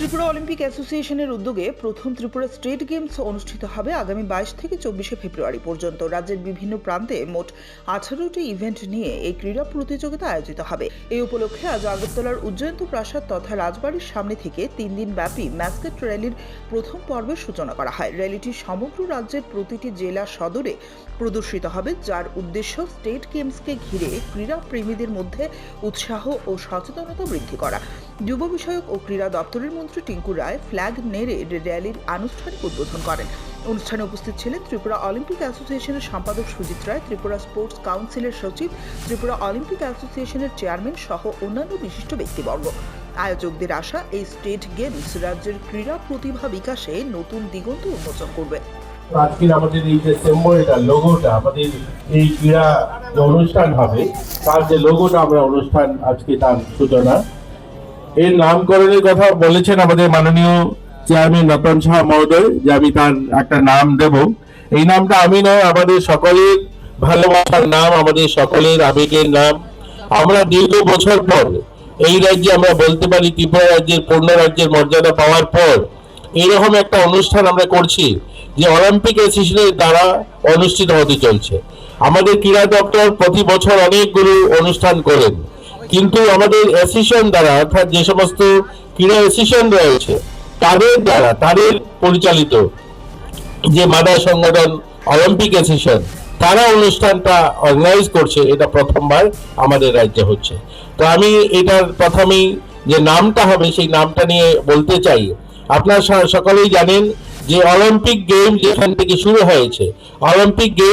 Tripura Olympic অ্যাসোসিয়েশনের উদ্যোগে প্রথম ত্রিপুরা স্টেট গেমস অনুষ্ঠিত হবে আগামী 22 থেকে 24 ফেব্রুয়ারি পর্যন্ত। রাজ্যের বিভিন্ন প্রান্তে মোট 18টি ইভেন্ট নিয়ে এই ক্রীড়া প্রতিযোগিতা আয়োজিত হবে। এই উপলক্ষে আজ আগরতলার উজ্জয়ন্ত প্রাসাদ তথা রাজবাড়ির সামনে থেকে 3 দিন ব্যাপী ম্যাসকট র্যালির প্রথম পর্বের সূচনা করা হয়। র্যালিটি সমগ্র রাজ্যের প্রতিটি জেলা সদরে প্রদর্শিত হবে, যার উদ্দেশ্য স্টেট গেমসকে ঘিরে ক্রীড়া প্রেমীদের মধ্যে উৎসাহ ও সচেতনতা বৃদ্ধি করা। যুব বিষয়ক ও ক্রীড়া দপ্তরের মন্ত্রী টিঙ্কু রায় ফ্ল্যাগ নেড়ে র্যালির আনুষ্ঠানিক উদ্বোধন করেন। অনুষ্ঠানে উপস্থিত ছিলেন ত্রিপুরা অলিম্পিক অ্যাসোসিয়েশনের সম্পাদক সুজিত রায়, ত্রিপুরা স্পোর্টস কাউন্সিলের সচিব, ত্রিপুরা অলিম্পিক অ্যাসোসিয়েশনের চেয়ারম্যান সহ অন্যান্য বিশিষ্ট ব্যক্তিবর্গ। আয়োজকদের আশা, এই স্টেট গেমস রাজ্যের ক্রীড়া প্রতিভা বিকাশে নতুন দিগন্ত উন্মোচন করবে। আজকের আমাদের এই যে সিম্বলটা, লোগোটা, আমাদের এই ক্রীড়া যে অনুষ্ঠান হবে তার যে লোগোটা আমরা অনুষ্ঠান আজকে তার সূচনা, এর নামকরণের কথা বলেছেন আমাদের মাননীয় চেয়ারম্যান রতন শাহ মহোদয় যে আমি তার একটা নাম দেব। এই নামটা আমি নয়, আমাদের সকলের ভালোবাসার নাম, আমাদের সকলের আবেগের নাম। আমরা দীর্ঘ বছর পর এই রাজ্যে আমরা বলতে পারি ত্রিপুরা রাজ্যের পূর্ণ রাজ্যের মর্যাদা পাওয়ার পর এইরকম একটা অনুষ্ঠান আমরা করছি যে অলিম্পিক অ্যাসোসিয়েশনের দ্বারা অনুষ্ঠিত হতে চলছে। আমাদের ক্রীড়া দপ্তর প্রতি বছর অনেকগুলো অনুষ্ঠান করেন, কিন্তু আমাদের অ্যাসোসিয়েশন দ্বারা, অর্থাৎ যে সমস্ত ক্রীড়া অ্যাসোসিয়েশন রয়েছে তাদের দ্বারা, তাদের পরিচালিত যে মাদার সংগঠন অলিম্পিক অ্যাসোসিয়েশন, তারা অনুষ্ঠানটা অর্গানাইজ করছে। এটা প্রথমবার আমাদের রাজ্যে হচ্ছে। তো আমি এটার প্রথমেই যে নামটা হবে সেই নামটা নিয়ে বলতে চাই। আপনারা সকলেই জানেন যে অলিম্পিক গেম যেখান থেকে শুরু হয়েছে, অলিম্পিক গেম